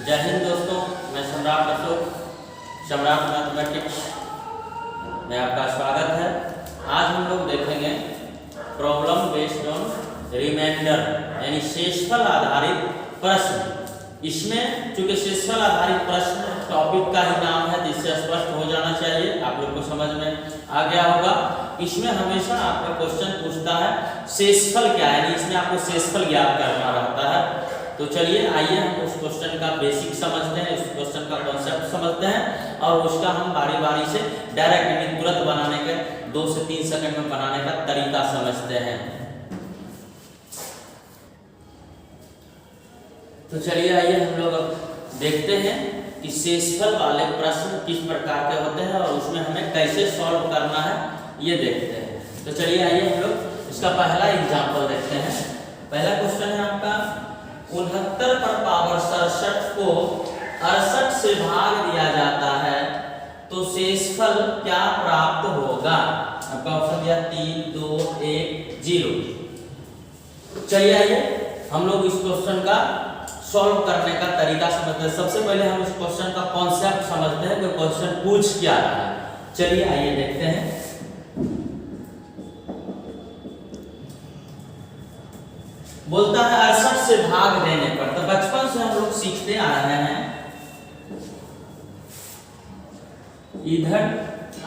जय हिंद दोस्तों, मैं सम्राट अशोक, सम्राट मैथमेटिक्स में आपका स्वागत है। आज हम लोग देखेंगे प्रॉब्लम बेस्ड ऑन रिमाइंडर यानी शेषफल आधारित प्रश्न। इसमें चूंकि शेषफल आधारित प्रश्न टॉपिक का ही नाम है, जिससे स्पष्ट हो जाना चाहिए, आप लोग को समझ में आ गया होगा। इसमें हमेशा आपका क्वेश्चन पूछता है शेषफल क्या है, यानी इसमें आपको शेषफल ज्ञात करना रहता है। तो चलिए आइए हम उस क्वेश्चन का बेसिक समझते हैं, उस क्वेश्चन का कॉन्सेप्ट समझते हैं और उसका हम बारी बारी से डायरेक्ट यानी तुरंत बनाने के 2 से 3 सेकंड में बनाने का तरीका समझते हैं। तो चलिए आइए हम लोग अब देखते हैं कि शेषफल वाले प्रश्न किस प्रकार के होते हैं और उसमें हमें कैसे सॉल्व करना है, ये देखते हैं। तो चलिए आइए हम लोग इसका पहला एग्जाम्पल देखते हैं। पहला क्वेश्चन है आपका 69 पर पावर 67 को 68 से भाग दिया जाता है तो शेषफल क्या प्राप्त होगा। आपका ऑप्शन दिया 3, 2, 1, 0। चलिए आइए हम लोग इस क्वेश्चन का सॉल्व करने का तरीका समझते हैं। सबसे पहले हम इस क्वेश्चन का कॉन्सेप्ट समझते हैं कि क्वेश्चन पूछ क्या रहा है। चलिए आइए देखते हैं। बोलता है 68 से भाग देने पर, तो बचपन से हम लोग सीखते आ रहे हैं, इधर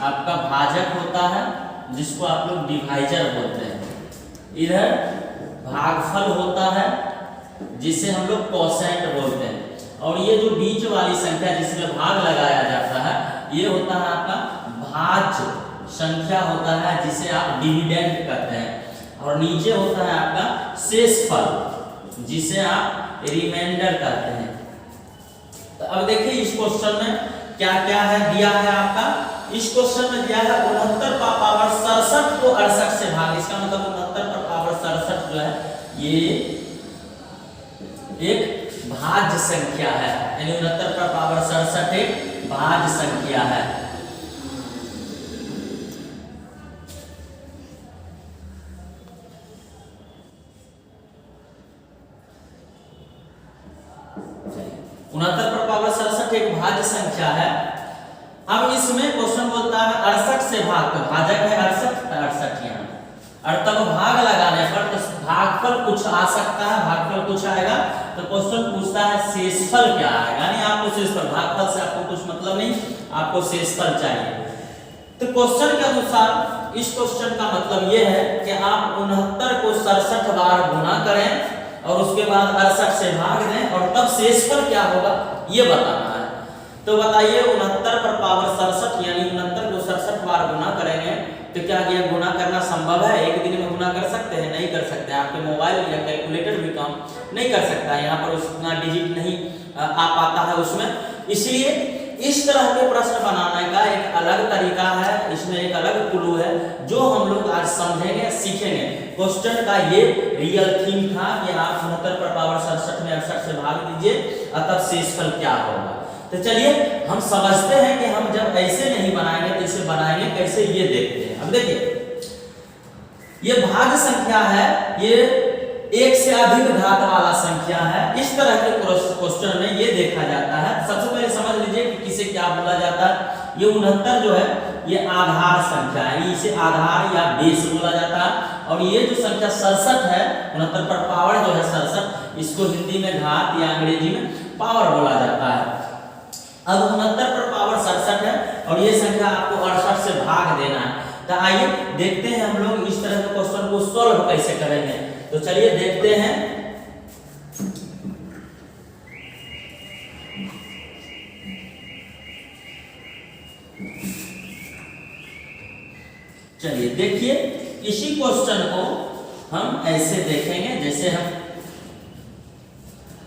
आपका भाजक होता है जिसको आप लोग डिवाइजर बोलते हैं, इधर भागफल होता है जिसे हम लोग कोसेंट बोलते हैं, और ये जो बीच वाली संख्या जिसमें भाग लगाया जाता है ये होता है आपका भाज्य संख्या होता है, जिसे आप डिविडेंड कहते हैं, और नीचे होता है आपका शेषफल जिसे आप रिमाइंडर कहते हैं। तो अब देखिए इस क्वेश्चन में क्या क्या है दिया है आपका। इस क्वेश्चन में दिया है 69 पर पावर 67 को 68 से भाग। इसका मतलब 69 पर पावर 67 जो है ये एक भाज्य संख्या है, यानी 69 पर पावर 67 एक भाज्य संख्या है। एक भाज्य संख्या है। अब इसमें क्वेश्चन बोलता है 68 से भाग, तो भाजक है 68 यहाँ, और तब भाग लगाने पर तो भागफल कुछ आ सकता है, भागफल कुछ आएगा, तो क्वेश्चन पूछता है शेषफल क्या आएगा, यानी आपको शेषफल, भागफल से आपको कुछ मतलब नहीं, आपको शेषफल चाहिए। तो क्वेश्चन के अनुसार इस क्वेश्चन का मतलब यह है कि आप 69 को 67 बार गुना करें और उसके बाद 68 से भाग दें और तब शेषफल क्या होगा ये बताना है। तो बताइए 69 पर पावर 67 यानी 69 को 67 बार गुना करेंगे तो क्या ये गुना करना संभव है? एक दिन में गुना कर सकते हैं? नहीं कर सकते। आपके मोबाइल या कैलकुलेटर भी काम नहीं कर सकता है, यहाँ पर उतना डिजिट नहीं आ पाता है उसमें। इसलिए इस तरह के प्रश्न बनाने का एक अलग तरीका है, इसमें एक अलग क्लू है जो हम लोग आज समझेंगे, सीखेंगे। क्वेश्चन का ये रियल थीम था कि आप 69 पर पावर 67 में 68 से भाग दीजिए और तब शेषफल क्या होगा। तो चलिए हम समझते हैं कि हम जब ऐसे नहीं बनाएंगे तो इसे बनाएंगे कैसे, ये देखते हैं। अब देखिए ये भाज्य संख्या है, ये एक से अधिक घात वाला संख्या है। इस तरह के क्वेश्चन में ये देखा जाता है। सबसे पहले समझ लीजिए कि किसे क्या बोला जाता है। ये 69 जो है ये आधार संख्या है, इसे आधार या बेस बोला जाता है, और ये जो संख्या 67 है 69 पर पावर जो है 67, इसको हिंदी में घात या अंग्रेजी में पावर बोला जाता है। अब 69 पर पावर 67 है और ये संख्या आपको 68 से भाग देना है। तो आइए देखते हैं हम लोग इस तरह के क्वेश्चन को सॉल्व कैसे करेंगे। तो चलिए देखते हैं। चलिए देखिए इसी क्वेश्चन को हम ऐसे देखेंगे जैसे हम,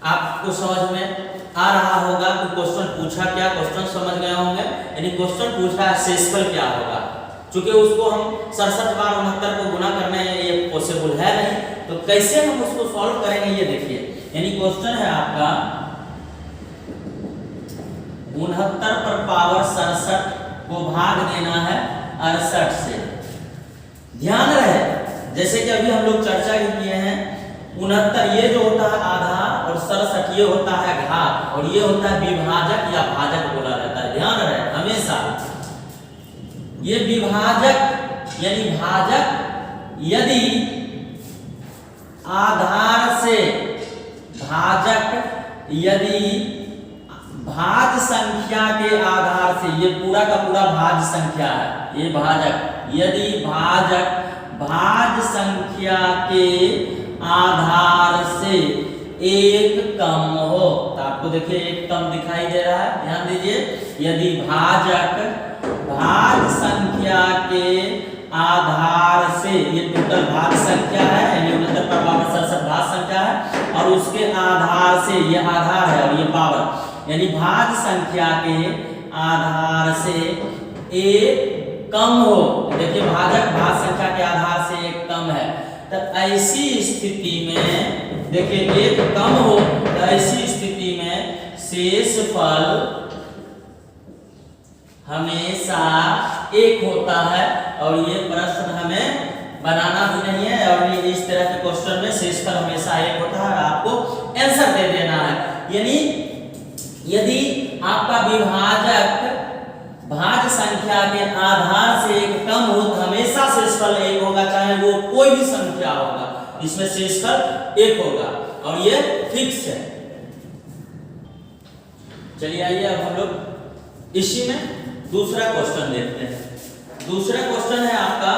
आपको समझ में आ रहा होगा कि क्वेश्चन पूछा क्या, क्वेश्चन समझ गए होंगे। यानी क्वेश्चन पूछा है शेषफल क्या होगा, क्योंकि उसको हम 67 बार 69 को गुना करने ये पॉसिबल है नहीं, तो कैसे हम उसको सॉल्व करेंगे ये देखिए। यानी क्वेश्चन है आपका 69 पर पावर 67 को भाग देना है 68 से। ध्यान रहे जैसे कि अभी हम लोग चर्चा ही किए हैं 69 ये जो होता है आधार और 67 ये होता है घात और ये होता है विभाजक या भाजक बोला जाता है। ध्यान रहे हमेशा ये विभाजक यानी भाजक यदि आधार से भाजक यदि भाज्य संख्या के आधार से, ये पूरा का पूरा भाज्य संख्या है, ये भाजक यदि भाजक भाज्य संख्या के आधार से एक कम हो, तो आपको देखिए एक कम दिखाई दे रहा है, ध्यान दीजिए। यदि भाजक भाज्य संख्या के आधार से, ये टोटल भाज्य संख्या है यानी 69 पर पावर 67 भाज्य संख्या है, और उसके आधार से, ये आधार है और ये पावर, यानी भाज्य संख्या के आधार से एक कम हो। देखिए भाजक भाज्य संख्या के आधार से एक कम है, तो ऐसी स्थिति में देखिए एक कम हो, तो ऐसी स्थिति में शेषफल हमेशा एक होता है। और ये प्रश्न हमें बनाना भी नहीं है, और ये इस तरह के क्वेश्चन में शेषफल हमेशा एक होता है, आपको आंसर दे देना है। यानी यदि आपका विभाजक भाज्य संख्या के आधार से एक कम हो तो हमेशा शेषफल एक होगा, चाहे वो कोई भी संख्या होगा, इसमें शेषफल एक होगा और ये फिक्स है। चलिए आइए अब हम लोग इसी में दूसरा क्वेश्चन देखते हैं। दूसरा क्वेश्चन है आपका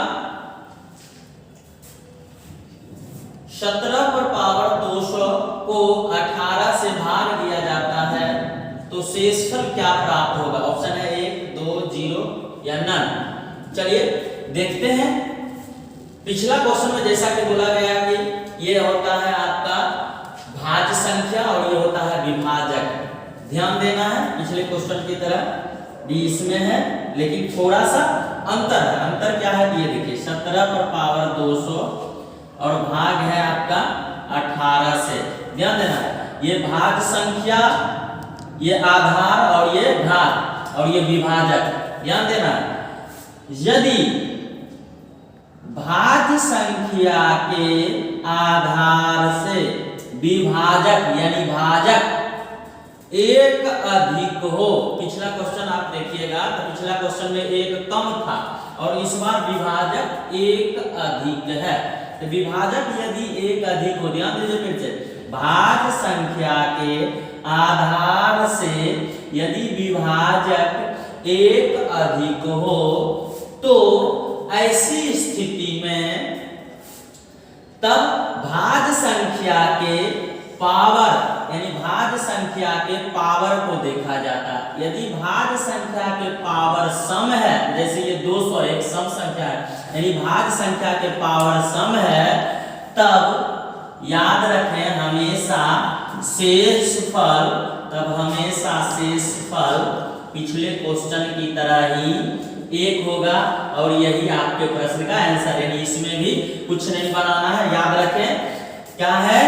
17 पर पावर 200 को 18 से भाग दिया जाता है तो शेषफल क्या प्राप्त होगा? ऑप्शन है 1, 2, 0 या नन। चलिए देखते हैं। पिछला क्वेश्चन में जैसा कि बोला गया कि ये होता है आपका भाज्य संख्या और ये होता है विभाजक। ध्यान देना है, पिछले क्वेश्चन की तरह भी इसमें है, लेकिन थोड़ा सा अंतर है। अंतर क्या है ये देखिए, 17 पर पावर 200 और भाग है आपका 18 से। ध्यान देना है, ये भाज्य संख्या, ये आधार और ये घात और ये विभाजक। ध्यान देना है, यदि भाज्य संख्या के आधार से विभाजक यानी भाजक एक अधिक हो, पिछला क्वेश्चन आप देखिएगा तो पिछला क्वेश्चन में एक कम था और इस बार विभाजक एक अधिक है। तो विभाजक यदि एक अधिक हो, ध्यान दीजिए फिर से, भाज्य संख्या के आधार से यदि विभाजक एक अधिक हो तो ऐसी स्थिति में तब भाज्य संख्या के पावर यानी भाज्य संख्या के पावर को देखा जाता है। यदि भाज्य संख्या के पावर सम है, जैसे ये 200 एक सम संख्या है, यानी भाज्य संख्या के पावर सम है, तब याद रखें हमेशा शेषफल, तब हमेशा शेषफल पिछले क्वेश्चन की तरह ही एक होगा और यही आपके प्रश्न का आंसर है। इसमें भी कुछ नहीं बनाना है, याद रखें क्या है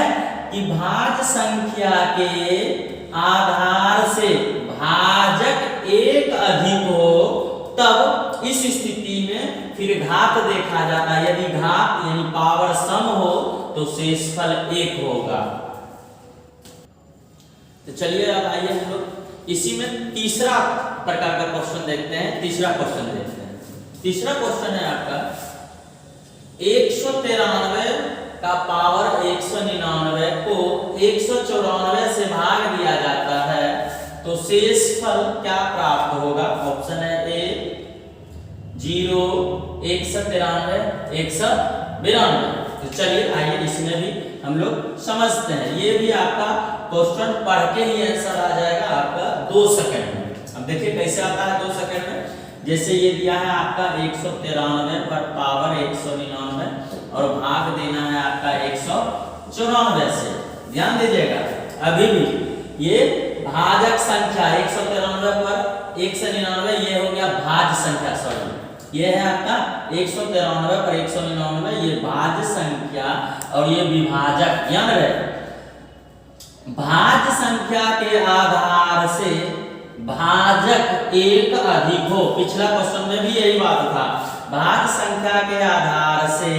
कि भाज्य संख्या के आधार से भाजक एक अधिक हो तब इस स्थिति में फिर घात देखा जाता है। यदि घात यानी पावर सम हो तो शेषफल एक होगा। तो चलिए अब आइए हम लोग इसी में तीसरा प्रकार का क्वेश्चन देखते हैं। तीसरा क्वेश्चन देखते हैं। तीसरा क्वेश्चन है आपका 193 का पावर 199 को 194 से भाग दिया जाता है तो शेषफल क्या प्राप्त होगा? ऑप्शन है ए 0, 193, 192। तो चलिए आइए इसमें भी हम लोग समझते हैं। ये भी आपका क्वेश्चन पढ़ के ही आंसर आ जाएगा आपका 2 सेकंड में। अब देखिए कैसे आता है 2 सेकंड में। जैसे ये दिया है आपका 193 पर पावर 199 और भाग देना है आपका 194 से। ध्यान दीजिएगा, अभी भी ये भाजक संख्या 193 पर 199 ये हो गया भाज्य संख्या, सॉरी ये है आपका 193 पर 199 ये भाज्य संख्या और ये विभाजक। ध्यान रहे, भाज्य संख्या के आधार से भाजक एक अधिक हो, पिछला क्वेश्चन में भी यही बात था, भाज्य संख्या के आधार से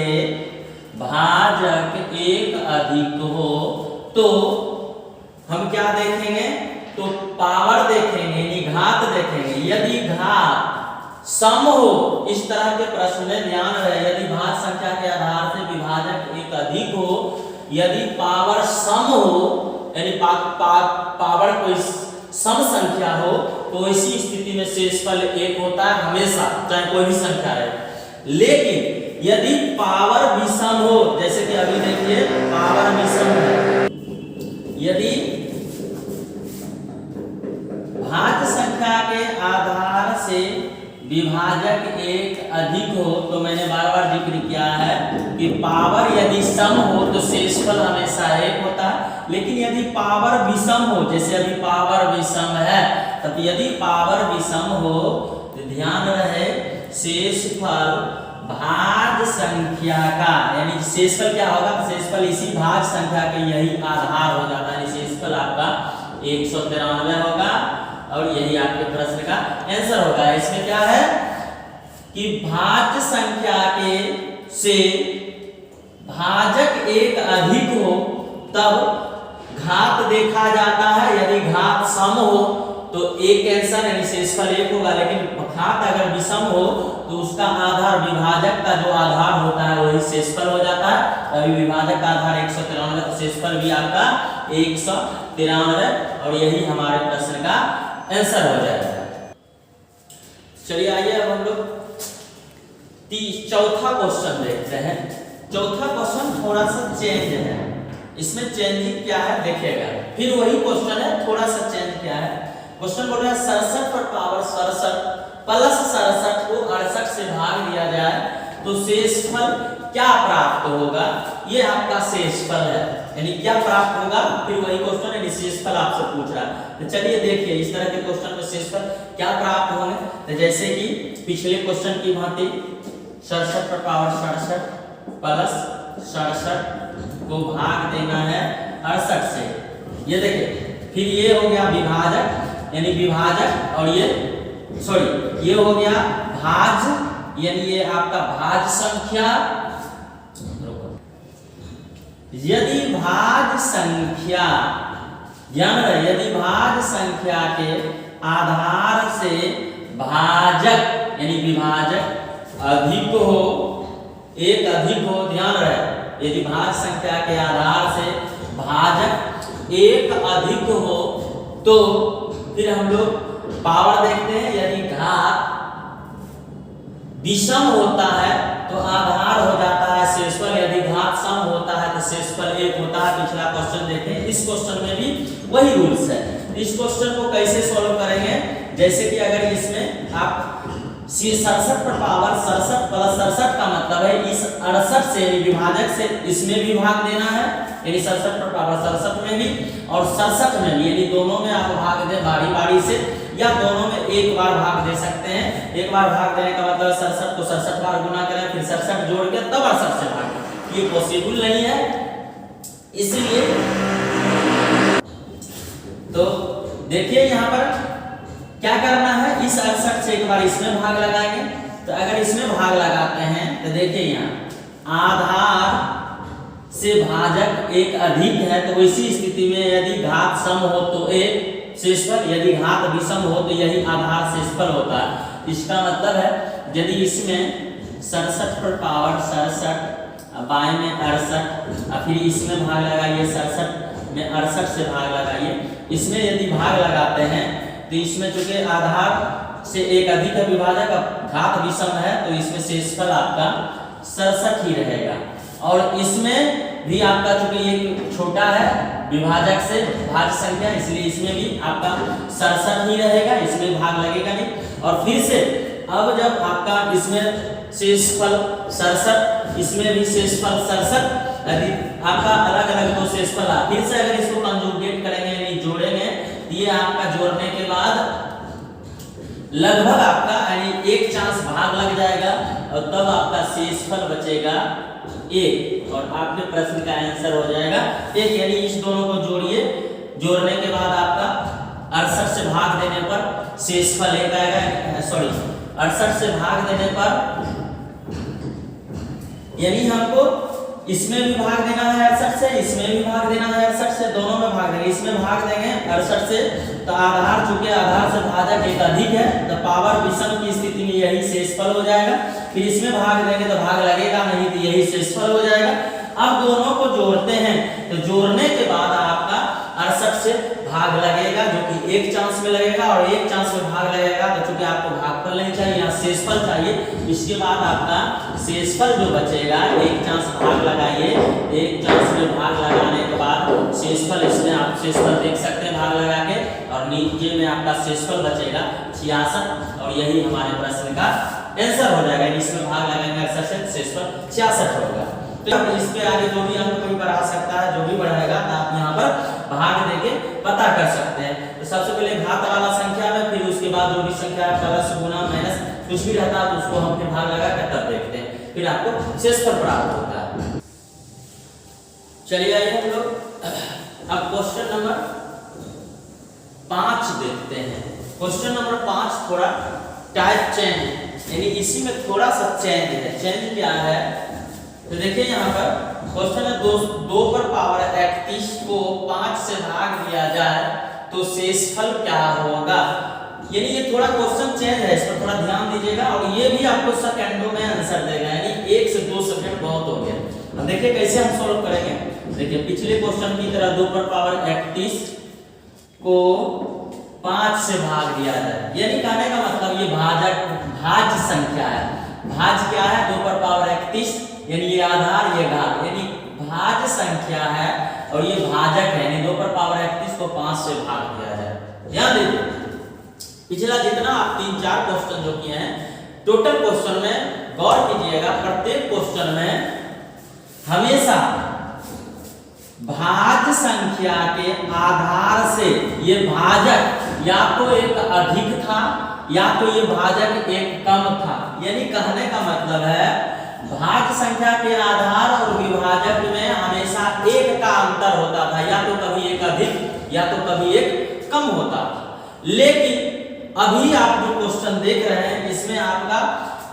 भाजक एक अधिक हो तो हम क्या देखेंगे, तो पावर देखेंगे यानी घात देखेंगे। यदि घात सम हो, इस तरह के प्रश्न में ध्यान रहे, यदि भाज्य संख्या के आधार से विभाजक एक अधिक हो, यदि पावर सम हो यानी पावर कोई सम संख्या हो, तो इसी स्थिति में शेषफल एक होता है हमेशा, चाहे कोई भी संख्या रहे। लेकिन यदि पावर विषम हो, जैसे कि अभी देखिए पावर विषम है, यदि भाज्य संख्या के आधार से विभाजक एक अधिक हो, तो मैंने बार बार जिक्र किया है कि पावर यदि सम हो तो शेषफल हमेशा एक होता है। लेकिन यदि पावर विषम हो, जैसे अभी पावर विषम है, तब यदि पावर विषम हो तो ध्यान रहे शेषफल भाज्य संख्या का, यानी शेषफल क्या होगा, शेषफल इसी भाज्य संख्या के यही आधार हो जाता है। शेषफल आपका 193 होगा और यही आपके प्रश्न का आंसर होगा। इसमें क्या है कि भाज्य संख्या के से भाजक एक अधिक हो तब घात देखा जाता है। यदि घात सम हो तो एक आंसर यानी शेषफल एक होगा, लेकिन घात अगर विषम हो तो उसका आधार विभाजक का जो आधार होता है वही शेषफल हो जाता है। अभी विभाजक का आधार 193, तो शेषफल भी आपका 193 और यही हमारे प्रश्न का आंसर हो जाएगा। चलिए आइए अब हम लोग चौथा क्वेश्चन देखते हैं। चौथा क्वेश्चन थोड़ा सा चेंज है, इसमें चेंजिंग क्या है देखिएगा, फिर वही क्वेश्चन है, थोड़ा सा चेंज क्या है। क्वेश्चन बोल रहा है 67 पर पावर 67 प्लस 67 को 68 से भाग दिया जाए तो शेषफल क्या प्राप्त होगा। ये आपका शेषफल है, यानी क्या प्राप्त होगा, फिर वही क्वेश्चन है, शेषफल आपसे पूछ रहा है। तो चलिए देखिए इस तरह के क्वेश्चन में शेषफल क्या प्राप्त होंगे। तो जैसे कि पिछले क्वेश्चन की भांति 67 पर पावर 67 प्लस 67 को भाग देना है 68 से। ये देखिए फिर ये हो गया विभाजक यानी विभाजक, और ये हो गया भाज्य यानी ये आपका भाज्य संख्या। यदि भाज्य संख्या ध्यान रहे, यदि भाज्य संख्या के आधार से भाजक यानी विभाजक अधिक हो, एक अधिक हो, ध्यान रहे यदि भाज्य संख्या के आधार से भाजक एक अधिक हो तो फिर हम लोग पावर देखते हैं। यदि घात विषम होता है तो आधार हो जाता है शेषफल, यदि घात सम होता है तो शेषफल एक होता है। पिछला क्वेश्चन देखें, इस क्वेश्चन में भी वही रूल्स है। इस क्वेश्चन को कैसे सॉल्व करेंगे, जैसे कि अगर इसमें आप 67 पर पावर 67 प्लस 67 का मतलब है इस 68 से विभाजक से इसमें भी भाग देना है, यानी 67 पर पावर 67 में भी और 67 में भी, यानी दोनों में आप भाग दें बारी बारी से, या दोनों में एक बार भाग दे सकते हैं। एक बार भाग देने का मतलब 67 को 67 बार गुना करें, फिर 67 जोड़ के तब 68 से भाग, ये पॉसिबल नहीं है। इसलिए तो देखिए यहाँ पर क्या करना है, इस 68 से एक बार इसमें भाग लगाएंगे। तो अगर इसमें भाग लगाते हैं तो देखिए यहाँ आधार से भाजक एक अधिक है, तो इसी स्थिति में यदि घात सम हो तो एक शेषफल, यदि घात विषम हो तो यही आधार शेषफल होता है। इसका मतलब है यदि इसमें 67 पर पावर 67 बाएं में 68 और फिर इसमें भाग लगाइए 67 में 68 से भाग लगाइए, इसमें यदि भाग लगाते हैं तो इसमें चूंकि आधार से एक अधिक है विभाजक, घात विषम है, तो इसमें शेषफल आपका 67 ही रहेगा। और इसमें भी आपका चूंकि ये छोटा है विभाजक से भाज्य संख्या, इसलिए इसमें भी आपका 67 ही रहेगा, इसमें भाग लगेगा नहीं। और फिर से अब जब आपका इसमें शेषफल 67, इसमें भी शेषफल 67, यदि आपका अलग अलग दो शेषफल आ, फिर से अगर इसको कंजुगेट करेंगे यानी जोड़ेंगे, ये आपका जोड़ने के बाद लगभग आपका यानी एक चांस भाग लग जाएगा और तब आपका शेषफल बचेगा एक, और आपके प्रश्न का आंसर हो जाएगा एक। यानी इस दोनों को जोड़िए, जोड़ने के बाद आपका 68 से भाग देने पर शेषफल एक आएगा, सॉरी 68 से भाग देने पर यानी हमको इसमें भी भाग देना है 68 से, इसमें भी भाग देना है 68 से, दोनों में भाग देंगे। इसमें भाग देंगे 68 से, तो आधार चूंकि आधार से भाजक एक अधिक है तो पावर विषम की स्थिति में यही शेषफल हो जाएगा। फिर इसमें भाग देंगे तो भाग लगेगा नहीं, तो यही शेषफल हो जाएगा। अब दोनों को जोड़ते हैं, तो जोड़ने के बाद आपका 68 से भाग लगेगा, जो कि एक चांस में लगेगा, और एक चांस में भाग लगेगा तो चूंकि आपको भागफल नहीं चाहिए, यहाँ शेषफल चाहिए। इसके बाद आपका शेषफल जो बचेगा, एक चांस भाग लगाइए, एक चांस में भाग लगाने के बाद शेषफल, इसमें आप शेषफल देख सकते हैं भाग लगा के, और नीचे में आपका शेषफल बचेगा 66, और यही हमारे प्रश्न का आंसर हो जाएगा। इसमें भाग लगाएंगे 68 से, शेषफल 66 होगा। तो इस पे आगे जो भी अंक कोई बढ़ा सकता है, जो भी बढ़ाएगा तो आप यहाँ पर भाग देके पता कर सकते हैं। तो सबसे पहले घात वाला संख्या में, फिर उसके बाद जो भी संख्या प्लस गुना माइनस कुछ भी रहता है तो उसको हम फिर भाग लगा कर तब देखते हैं, फिर आपको शेषफल प्राप्त होता है। चलिए आइए हम लोग अब क्वेश्चन नंबर 5 देखते हैं। क्वेश्चन नंबर 5 थोड़ा टाइप चेंज है, यानी इसी में थोड़ा सा चेंज है। चेंज क्या है तो देखिए यहाँ पर क्वेश्चन है 2 पर पावर 31 को 5 से भाग दिया जाए तो शेषफल क्या होगा। यानी ये थोड़ा क्वेश्चन चेंज है, इस पर थोड़ा ध्यान दीजिएगा, और ये भी आपको सेकंडों में आंसर देगा, यानी 1 से 2 सेकंड बहुत हो गया। अब देखिए कैसे हम सॉल्व करेंगे। देखिए पिछले क्वेश्चन की तरह 2 पर पावर 31 को 5 से भाग दिया जाए, यानी कहने का मतलब ये भाज्य संख्या है। भाज्य क्या है 2 पर पावर 31, यानी ये आधार ये घात, यानी भाज्य संख्या है और ये भाजक है, यानी 2 पर पावर 31 को 5 से भाग दिया जाए। ध्यान दीजिए पिछला जितना आप 3-4 क्वेश्चन जो किए हैं, टोटल क्वेश्चन में गौर कीजिएगा, प्रत्येक क्वेश्चन में हमेशा भाज्य संख्या के आधार से ये भाजक या तो एक अधिक था या तो ये भाजक एक कम था। यानी कहने का मतलब है भाज्य संख्या के आधार और विभाजक में हमेशा एक का अंतर होता था, या तो कभी एक अधिक या तो कभी एक कम होता था। लेकिन अभी आप जो क्वेश्चन देख रहे हैं इसमें आपका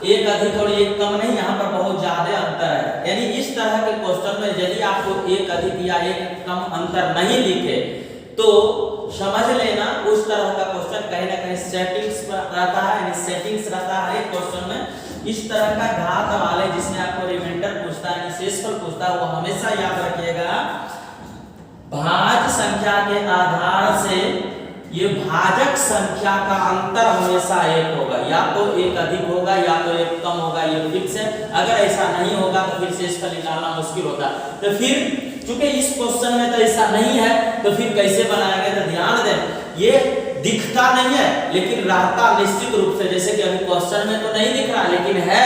एक अधिक और एक कम नहीं, यहाँ पर बहुत ज्यादा अंतर है। यानी इस तरह के क्वेश्चन में यदि आपको एक अधिक या एक कम अंतर नहीं दिखे तो समझ लेना उस तरह का क्वेश्चन कहीं ना कहीं सेटिंग्स रहता है, यानी सेटिंग्स रहता है एक क्वेश्चन में। इस तरह का घात वाले जिसमें आपको रिमाइंडर पूछता है, शेषफल पूछता है, वो हमेशा याद रखिएगा भाज्य संख्या के आधार से ये भाजक संख्या का अंतर हमेशा एक होगा, या तो एक अधिक होगा या तो एक कम होगा, ये फिक्स है। अगर ऐसा नहीं होगा तो फिर शेषफल निकालना मुश्किल होता है। तो फिर चूंकि इस क्वेश्चन में तो ऐसा नहीं है तो फिर कैसे बनाएंगे, तो ध्यान दें ये दिखता नहीं है लेकिन रहता निश्चित रूप से, जैसे कि अभी क्वेश्चन में तो नहीं दिख रहा लेकिन है,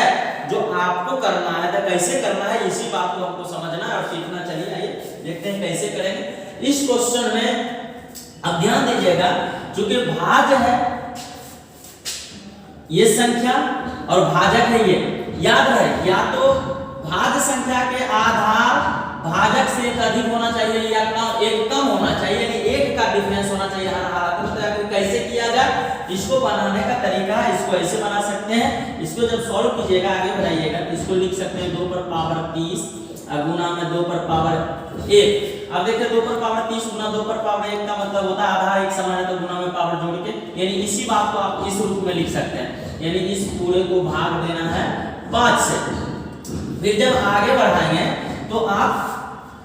जो आपको करना है तो कैसे करना है इसी बात को हमको समझना है और सीखना चाहिए। आइए देखते हैं कैसे करेंगे इस क्वेश्चन में। अब ध्यान दीजिएगा क्योंकि भाज्य है ये संख्या और भाजक है ये, याद है या तो भाज्य संख्या के आधार भाजक से एक अधिक होना चाहिए या एक कम होना चाहिए, यानी एक का डिफरेंस होना चाहिए हर हालत में। तो कैसे किया जाए इसको बनाने का तरीका है, इसको ऐसे बना सकते हैं। इसको जब सॉल्व कीजिएगा आगे बढ़ाइएगा तो इसको लिख सकते हैं 2 पर पावर 30 गुना में 2 पर पावर 1। अब देखिए 2 पर पावर 30 गुना 2 पर पावर 1 का मतलब होता है आधार एक समान है तो गुना में पावर जोड़ के, यानी इसी बात को आप इस रूप में लिख सकते हैं, यानी इस पूरे को भाग देना है 5 से। फिर जब आगे बढ़ाएंगे तो आप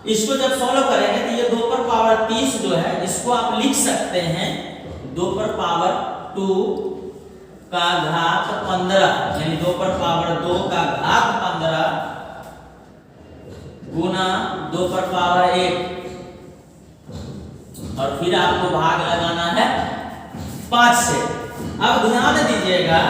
इसको जब सॉल्व करेंगे तो ये 2 पर पावर 30 जो है इसको आप लिख सकते हैं 2 पर पावर 2 का घात 15, यानी 2 पर पावर 2 का घात 15 गुना 2 पर पावर 1, और फिर आपको भाग लगाना है 5 से। अब ध्यान दीजिएगा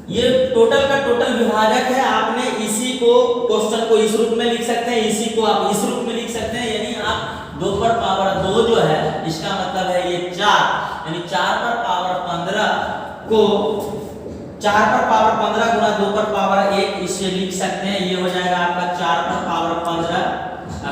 ये टोटल का टोटल विभाजक है, आपने इसी को क्वेश्चन को इस रूप में लिख सकते हैं, इसी को आप इस रूप में लिख सकते हैं, यानी आप 2 पर पावर 2 जो है इसका मतलब है ये 4, यानी 4 पर पावर 15 को 4 पर पावर 15 गुना 2 पर पावर 1 इससे लिख सकते हैं, ये हो जाएगा आपका 4 पर पावर 15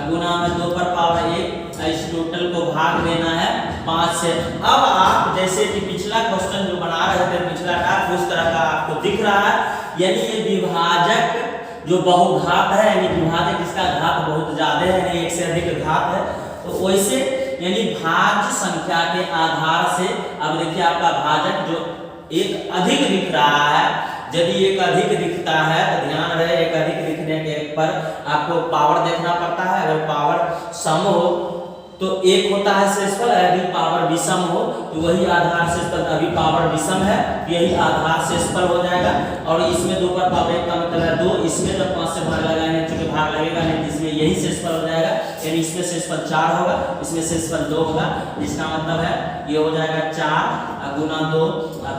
गुना में 2 पर पावर 1। इस टोटल को भाग देना है 5 से। अब आप जैसे कि पिछला क्वेश्चन जो बना रहे थे पिछला टास्क उस तरह का आपको दिख रहा है, यानी ये विभाजक जो बहुघात है यानी विभाजक जिसका घात बहुत ज्यादा है यानी एक से अधिक घात है, तो वैसे यानी भाज्य संख्या के आधार से अब देखिए आपका भाजक जो एक अधिक दिख रहा है, यदि एक अधिक दिखता है तो ध्यान रहे एक अधिक दिखने के पर आपको पावर देखना पड़ता है। अगर पावर सम हो तो एक होता है शेषफल, यदि पावर विषम हो तो वही आधार शेषफल, अभी पावर विषम है यही आधार शेषफल हो जाएगा। और इसमें 2 पर पावर 1 का मतलब है 2, इसमें जब 5 से भाग लगाएंगे चूंकि भाग लगेगा नहीं, इसमें यही शेषफल हो जाएगा, यानी इसमें शेषफल 4 होगा, इसमें शेषफल 2 होगा, इसका मतलब है ये हो जाएगा 4 गुना 2।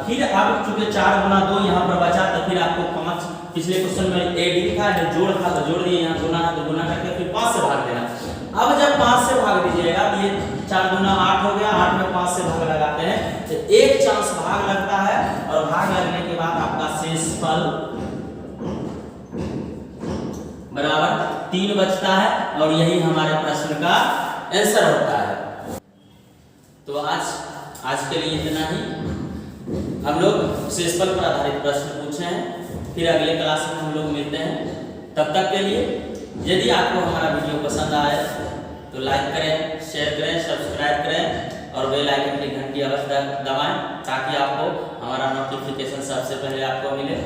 फिर अब चूंकि 4 गुना 2 यहाँ पर बचा तो फिर आपको 5, पिछले क्वेश्चन में 8 लिखा है जो जोड़ था तो जोड़ दिए, यहाँ गुना है तो गुना करके फिर 5 से भाग देना। अब जब 5 से भाग दीजिएगा तो ये 4 गुना 8 हो गया, 8 में 5 से भाग लगाते हैं तो 1 चांस भाग लगता है और भाग लगने के बाद आपका शेषफल बराबर 3 बचता है और यही हमारे प्रश्न का आंसर होता है। तो आज के लिए इतना ही, हम लोग शेषफल पर आधारित प्रश्न पूछे हैं, फिर अगले क्लास में हम लोग मिलते हैं। तब तक के लिए यदि आपको हमारा वीडियो पसंद आए तो लाइक करें, शेयर करें, सब्सक्राइब करें और बेल आइकन की घंटी अवश्य दबाएं ताकि आपको हमारा नोटिफिकेशन सबसे पहले आपको मिले।